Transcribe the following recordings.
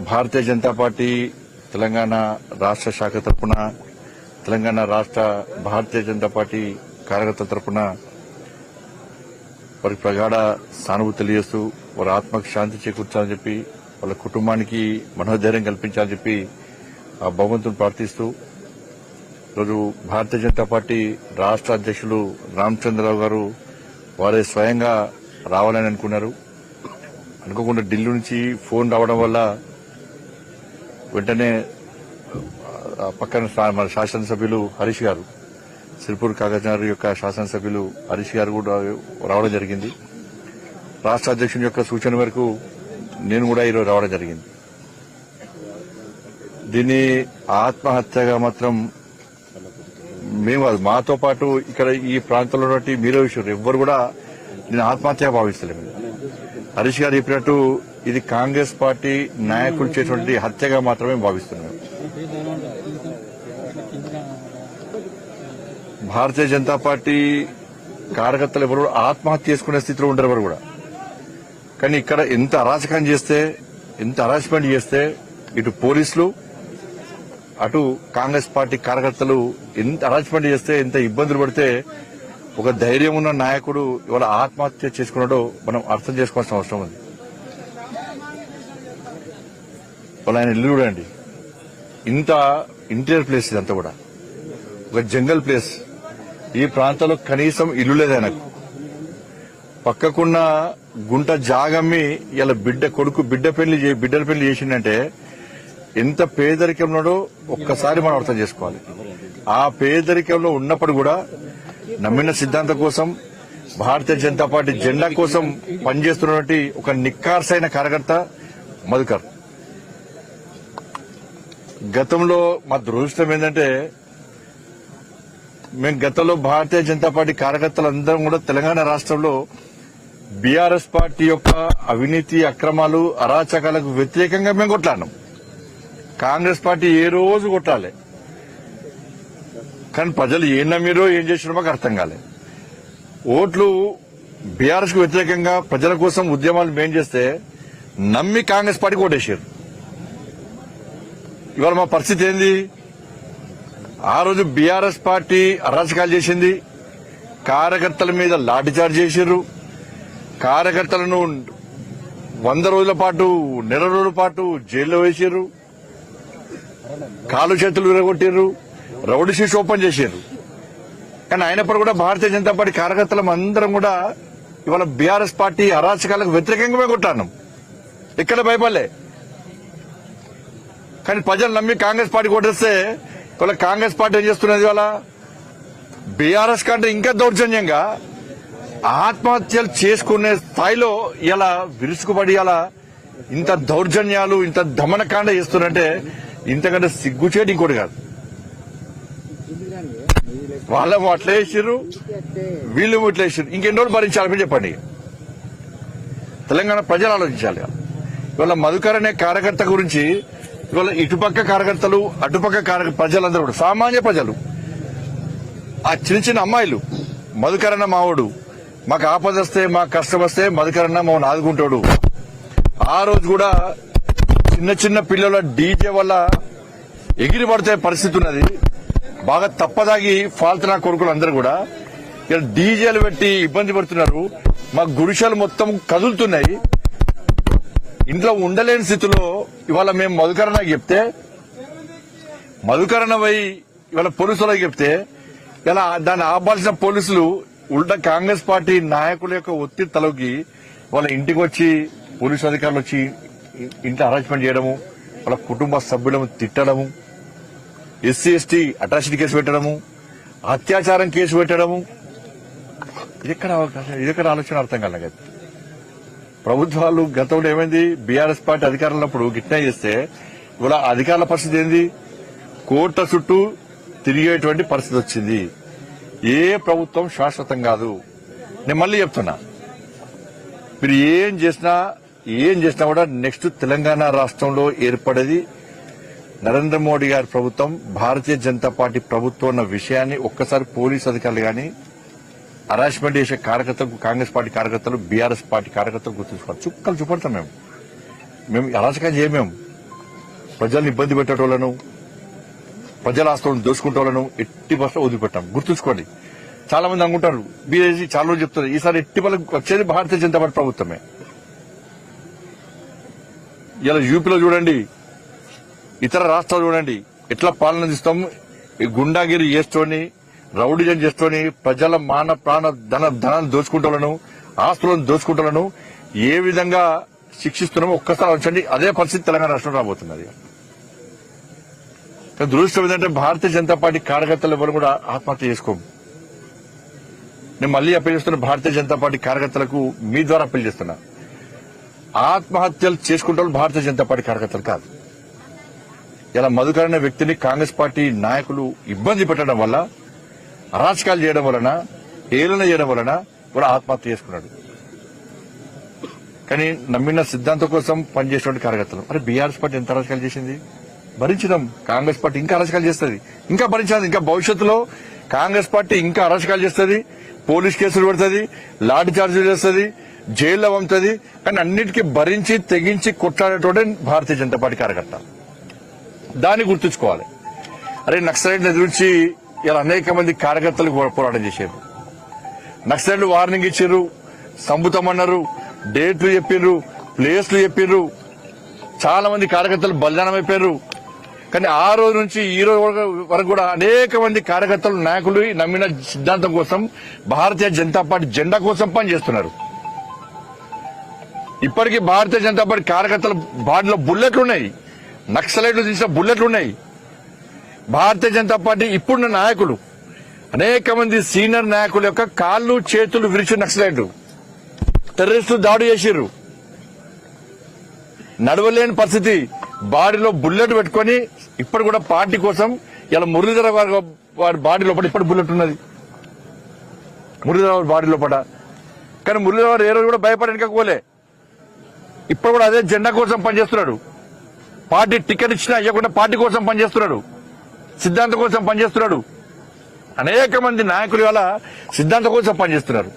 Bharatiya Janata party Telangana రాష్ట్ర శాఖ తరఫున తెలంగాణ రాష్ట్ర భారతీయ జనతా పార్టీ కార్యకర్తల తరఫున వారికి ప్రగాఢ సానుభూతి తెలియజేస్తూ వారి ఆత్మకు శాంతి చేకూర్చాలని చెప్పి వాళ్ళ కుటుంబానికి మనోధైర్యం కల్పించాలని చెప్పి ఆ భగవంతుని ప్రార్థిస్తూ ఈరోజు భారతీయ జనతా పార్టీ రాష్ట్ర అధ్యక్షులు రామచంద్రరావు గారు వారే స్వయంగా రావాలని అనుకున్నారు. అనుకోకుండా ఢిల్లీ నుంచి ఫోన్ రావడం వల్ల వెంటనే పక్కన మన శాసనసభ్యులు హరీష్ గారు, సిరిపూర్ కాగజ్నగర్ యొక్క శాసనసభ్యులు హరీష్ గారు కూడా రావడం జరిగింది. రాష్ట్ర అధ్యక్షుని యొక్క సూచన మేరకు నేను కూడా ఈరోజు రావడం జరిగింది. దీన్ని ఆత్మహత్యగా మాత్రం మేము మాతో పాటు ఇక్కడ ఈ ప్రాంతంలో మీరే విషయం ఎవ్వరు కూడా నేను ఆత్మహత్యగా భావిస్తలేము. హరీష్ గారు చెప్పినట్టు ఇది కాంగ్రెస్ పార్టీ నాయకులు చేసినటువంటి హత్యగా మాత్రమే భావిస్తున్నాం. భారతీయ జనతా పార్టీ కార్యకర్తలు ఎవరు ఆత్మహత్య చేసుకునే స్థితిలో ఉండరు ఎవరు కూడా. కానీ ఇక్కడ ఎంత అరాచకం చేస్తే, ఎంత హరాస్మెంట్ చేస్తే ఇటు పోలీసులు అటు కాంగ్రెస్ పార్టీ కార్యకర్తలు ఎంత హరాస్మెంట్ చేస్తే, ఎంత ఇబ్బందులు పడితే ఒక ధైర్యం ఉన్న నాయకుడు ఇవాళ ఆత్మహత్య చేసుకున్నాడో మనం అర్థం చేసుకోవాల్సిన అవసరం ఉంది. వాళ్ళ ఆయన ఇల్లు చూడండి, ఇంత ఇంటీరియర్ ప్లేస్ ఇదంతా కూడా ఒక జంగల్ ప్లేస్. ఈ ప్రాంతంలో కనీసం ఇల్లు లేదు ఆయనకు. పక్కకున్న గుంట జాగమ్మి ఇలా బిడ్డల పెళ్లి చేసిందంటే ఎంత పేదరికంలో ఒక్కసారి మనం అర్థం చేసుకోవాలి. ఆ పేదరికంలో ఉన్నప్పుడు కూడా నమ్మిన సిద్ధాంతం కోసం, భారతీయ జనతా పార్టీ జెండా కోసం పనిచేస్తున్నటువంటి ఒక నిక్కార్సైన కార్యకర్త మధుకర్. గతంలో మా దురదృష్టం ఏంటంటే మేము గతంలో భారతీయ జనతా పార్టీ కార్యకర్తలందరం కూడా తెలంగాణ రాష్ట్రంలో బీఆర్ఎస్ పార్టీ యొక్క అవినీతి, అక్రమాలు, అరాచకాలకు వ్యతిరేకంగా మేము కొట్లాడినాం. కాంగ్రెస్ పార్టీ ఏ రోజు కొట్టాలి, కానీ ప్రజలు ఏం నమ్మిరో ఏం చేసినో మాకు అర్థం కాలేదు. ఓట్లు బీఆర్ఎస్ కు వ్యతిరేకంగా ప్రజల కోసం ఉద్యమాలు మేం చేస్తే నమ్మి కాంగ్రెస్ పార్టీకి ఓటేసారు. ఇవాళ మా పరిస్థితి ఏంది? ఆ రోజు బీఆర్ఎస్ పార్టీ అరాచకాలు చేసింది, కార్యకర్తల మీద లాఠీచార్జ్ చేశారు, కార్యకర్తలను 100 రోజుల పాటు, నెల రోజుల పాటు జైల్లో వేసారు, కాలు చేతులు విరగొట్టారు, రౌడీ షీట్స్ ఓపెన్ చేశారు. కానీ అయినప్పుడు కూడా భారతీయ జనతా పార్టీ కార్యకర్తలం అందరం కూడా ఇవాళ బీఆర్ఎస్ పార్టీ అరాచకాలకు వ్యతిరేకంగా కొట్టాను. ఇక్కడ భయపడలే. కానీ ప్రజలు నమ్మి కాంగ్రెస్ పార్టీ కొట్టేస్తే ఇవాళ కాంగ్రెస్ పార్టీ ఏం చేస్తున్నది? ఇవాళ బీఆర్ఎస్ కంటే ఇంకా దౌర్జన్యంగా ఆత్మహత్యలు చేసుకునే స్థాయిలో ఇలా విరుచుకుపడి ఇలా ఇంత దౌర్జన్యాలు, ఇంత దమనకాండ చేస్తున్నట్టే ఇంతకంటే సిగ్గుచేటి ఇంకోటి కాదు. వాళ్ళేమో అట్లా వేసారు, వీళ్ళు ఇట్లా వేసారు. ఇంకెన్ని రోజులు భరించాలని చెప్పండి. తెలంగాణ ప్రజలు ఆలోచించాలి. ఇవాళ మధుకర్ అనే కార్యకర్త గురించి ఇవాళ ఇటుపక్క కార్యకర్తలు, అటుపక్క ప్రజలందరూ కూడా సామాన్య ప్రజలు, ఆ చిన్న చిన్న అమ్మాయిలు, మధుకర్ అన్న మావాడు, మాకు ఆపద వస్తే, మాకు కష్టం వస్తే మధుకర్ అన్న మమ్మల్ని ఆదుకుంటాడు. ఆ రోజు కూడా చిన్న చిన్న పిల్లల డీజే వల్ల ఎగిరి పడితే పరిస్థితి ఉన్నది. బాగా తప్పదాగి ఫాల్తున్నా కొడుకులు అందరూ కూడా ఇక్కడ డీజేలు పెట్టి ఇబ్బంది పడుతున్నారు. మా గుడిసెలు మొత్తం కదులుతున్నాయి. ఇంట్లో ఉండలేని స్థితిలో ఇవాళ మేము మధుకరణ చెప్తే, మధుకరణ పోయి ఇవాళ పోలీసులకు చెప్తే ఇలా దాన్ని ఆపాల్సిన పోలీసులు ఉల్టా కాంగ్రెస్ పార్టీ నాయకుల యొక్క ఒత్తిడి తలకి వాళ్ళ ఇంటికి వచ్చి పోలీసు అధికారులు వచ్చి ఇంట్లో అరేంజ్మెంట్ చేయడము, వాళ్ళ కుటుంబ సభ్యులను తిట్టడము, ఎస్సీ ఎస్టీ అట్రాసిటీ కేసు పెట్టడము, అత్యాచారం కేసు పెట్టడము. ఇదెక్కడ ఆలోచన అర్థం కాలేదు. ప్రభుత్వాలు గతంలో ఏమైంది? బీఆర్ఎస్ పార్టీ అధికారంలో ఉన్నప్పుడు గిట్నా చేస్తే ఇవాళ అధికారుల పరిస్థితి ఏంది? కోర్టుల చుట్టూ తిరిగేటువంటి పరిస్థితి వచ్చింది. ఏ ప్రభుత్వం శాశ్వతం కాదు. నేను మళ్ళీ చెప్తున్నా, మీరు ఏం చేసినా కూడా నెక్స్ట్ తెలంగాణ రాష్ట్రంలో ఏర్పడేది నరేంద్ర మోడీ గారి ప్రభుత్వం, భారతీయ జనతా పార్టీ ప్రభుత్వం అన్న విషయాన్ని ఒక్కసారి పోలీసు అధికారులు గాని, హరాస్మెంట్ చేసే కార్యకర్తలు, కాంగ్రెస్ పార్టీ కార్యకర్తలు, బీఆర్ఎస్ పార్టీ కార్యకర్తలు గుర్తుంచుకోవాలి. చుక్కలు చూపడతాం. మేము అరాచకం చేయమేము. ప్రజల్ని ఇబ్బంది పెట్టేటోళ్లను, ప్రజల ఆస్తులను దోసుకుంటోళ్లను ఎట్టి బస్సులో వదిలిపెట్టాం. గుర్తుంచుకోండి. చాలా మంది అనుకుంటారు, బీజేపీ చాలా రోజులు చెప్తారు, ఈసారి ఎట్టి వాళ్ళకి వచ్చేది భారతీయ జనతా పార్టీ ప్రభుత్వమే. ఇలా యూపీలో చూడండి, ఇతర రాష్ట్రాలు చూడండి, ఎట్లా పాలన అందిస్తాం. ఈ గుండాగిరి చేస్తోని, రౌడీజం చేస్తోని ప్రజల మాన ప్రాణ ధనాన్ని దోచుకుంటోళ్లను, ఆస్తులను దోచుకుంటోళ్లను ఏ విధంగా శిక్షిస్తున్నామో ఒక్కసారి ఉంచండి. అదే పరిస్థితి తెలంగాణ రాష్ట్రంలో రాబోతున్నది. దురదృష్టం ఏంటంటే భారతీయ జనతా పార్టీ కార్యకర్తలు ఎవరు కూడా ఆత్మహత్య చేసుకోము. నేను మళ్లీ అప్పీల్ చేస్తున్నా, భారతీయ జనతా పార్టీ కార్యకర్తలకు మీ ద్వారా అప్పీల్ చేస్తున్నా, ఆత్మహత్యలు చేసుకుంటే భారతీయ జనతా పార్టీ కార్యకర్తలు కాదు. ఇలా మధుకర్ అనే వ్యక్తిని కాంగ్రెస్ పార్టీ నాయకులు ఇబ్బంది పెట్టడం వల్ల, అరాచకాలు చేయడం వలన, ఏలన చేయడం వలన కూడా ఆత్మహత్య చేసుకున్నాడు. కానీ నమ్మిన సిద్ధాంతం కోసం పనిచేసేటువంటి కార్యకర్తలు. మరి బీఆర్ఎస్ పార్టీ ఎంత అరాచకాలు చేసింది భరించడం, కాంగ్రెస్ పార్టీ ఇంకా అరాచకాలు చేస్తుంది, ఇంకా భరించాలి. ఇంకా భవిష్యత్తులో కాంగ్రెస్ పార్టీ ఇంకా అరాచకాలు చేస్తుంది, పోలీస్ కేసులు పెడుతుంది, లాఠీ చార్జీలు చేస్తుంది, జైల్లో పంపుతుంది. కానీ అన్నిటికీ భరించి తెగించి కొట్లాడేటోడే భారతీయ జనతా పార్టీ కార్యకర్త. దాన్ని గుర్తుంచుకోవాలి. అరే నక్సలైట్ల ఎదురించి ఇలా అనేక మంది కార్యకర్తలు పోరాటం చేశారు. నక్సలైట్లు వార్నింగ్ ఇచ్చారు, సంపుతామన్నారు, డేట్లు చెప్పారు, ప్లేస్లు చెప్పారు, చాలా మంది కార్యకర్తలు బలిదానం అయిపోయారు. కానీ ఆ రోజు నుంచి ఈ రోజు వరకు కూడా అనేక మంది కార్యకర్తలు, నాయకులు నమ్మిన సిద్ధాంతం కోసం, భారతీయ జనతా పార్టీ జెండా కోసం పనిచేస్తున్నారు. ఇప్పటికీ భారతీయ జనతా పార్టీ కార్యకర్తల బాడీలో బుల్లెట్లున్నాయి, నక్సలైట్లు తీసిన బుల్లెట్లున్నాయి. భారతీయ జనతా పార్టీ ఇప్పుడున్న నాయకులు, అనేక మంది సీనియర్ నాయకుల యొక్క కాళ్ళు చేతులు విరిచి నక్సలైట్లు టెర్రరిస్టులు దాడి చేసిర్రు. నడవలేని పరిస్థితి, బాడీలో బుల్లెట్ పెట్టుకుని ఇప్పుడు కూడా పార్టీ కోసం ఇలా మురళీధర వారి బాడీ లోపల ఇప్పుడు బుల్లెట్ ఉన్నది, మురళీధర బాడీ లోపల. కానీ మురళీధర ఏ రోజు కూడా భయపడడానికి పోలే. ఇప్పుడు కూడా అదే జెండా కోసం పనిచేస్తున్నాడు. పార్టీ టికెట్ ఇచ్చినా ఇవ్వకుండా పార్టీ కోసం పనిచేస్తున్నాడు, సిద్ధాంతం కోసం పనిచేస్తున్నాడు. అనేక మంది నాయకులు ఇవాళ సిద్ధాంతం కోసం పనిచేస్తున్నారు.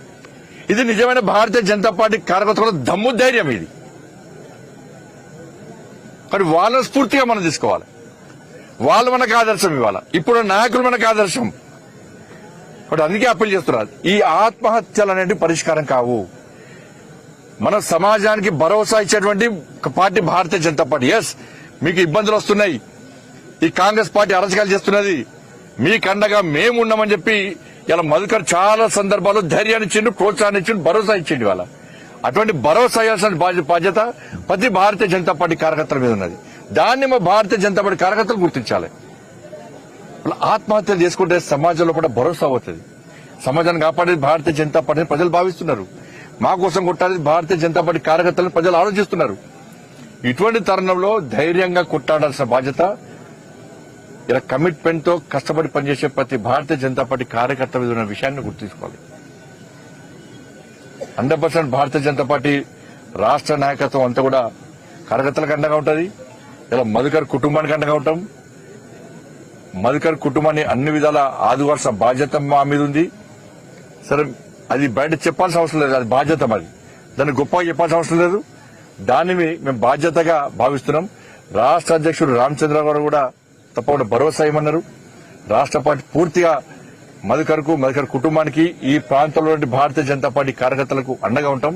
ఇది నిజమైన భారతీయ జనతా పార్టీ కార్యకర్తల దమ్ము ధైర్యం. ఇది కానీ వాళ్ళ స్ఫూర్తిగా మనం తీసుకోవాలి. వాళ్ళు మనకు ఆదర్శం ఇవ్వాల. ఇప్పుడు నాయకులు మనకు ఆదర్శం. బట్ అందుకే అప్పీల్ చేస్తున్నారు, ఈ ఆత్మహత్యలు అనేవి పరిష్కారం కావు. మన సమాజానికి భరోసా ఇచ్చేటువంటి party Bharatiya Janata party. Yes, మీకు ఇబ్బందులు వస్తున్నాయి, ఈ కాంగ్రెస్ పార్టీ అరాచకాలు చేస్తున్నది, మీకు అండగా మేము ఉన్నామని చెప్పి ఇలా మధుకర్ చాలా సందర్భాల్లో ధైర్యాన్ని ఇచ్చిండు, ప్రోత్సాహాన్ని ఇచ్చిండు, భరోసా ఇచ్చిండు. ఇవాళ అటువంటి భరోసా ఇవ్వాల్సిన బాధ్యత ప్రతి భారతీయ జనతా పార్టీ కార్యకర్తల మీద ఉన్నది. దాన్ని మా భారతీయ జనతా పార్టీ కార్యకర్తలు గుర్తించాలి. ఆత్మహత్యలు చేసుకుంటే సమాజంలో కూడా భరోసా అవుతుంది. సమాజాన్ని కాపాడేది భారతీయ జనతా పార్టీ ప్రజలు భావిస్తున్నారు. మా కోసం కొట్టాలి భారతీయ జనతా పార్టీ కార్యకర్తలను ప్రజలు ఆలోచిస్తున్నారు. ఇటువంటి తరుణంలో ధైర్యంగా కొట్టాడాల్సిన బాధ్యత ఇలా కమిట్మెంట్ తో కష్టపడి పనిచేసే ప్రతి భారతీయ జనతా పార్టీ కార్యకర్త మీద ఉన్న విషయాన్ని గుర్తుంచుకోవాలి. 100% భారతీయ జనతా పార్టీ రాష్ట్ర నాయకత్వం అంతా కూడా కార్యకర్తలకు అండగా ఉంటుంది. ఇలా మధుకర్ కుటుంబానికి అండగా ఉంటాం. మధుకర్ కుటుంబాన్ని అన్ని విధాల ఆదుకోవాల్సిన బాధ్యత మా మీద ఉంది. సరే, అది బయట చెప్పాల్సిన అవసరం లేదు, అది బాధ్యత మాది. దాన్ని గొప్పగా చెప్పాల్సిన అవసరం లేదు. దాన్ని మేము బాధ్యతగా భావిస్తున్నాం. రాష్ట్ర అధ్యక్షుడు రామచంద్ర గారు కూడా తప్పకుండా భరోసా ఇవ్వమన్నారు. రాష్ట్ర పార్టీ పూర్తిగా మధుకర్ కుటుంబానికి, ఈ ప్రాంతంలో భారతీయ జనతా పార్టీ కార్యకర్తలకు అండగా ఉంటాం.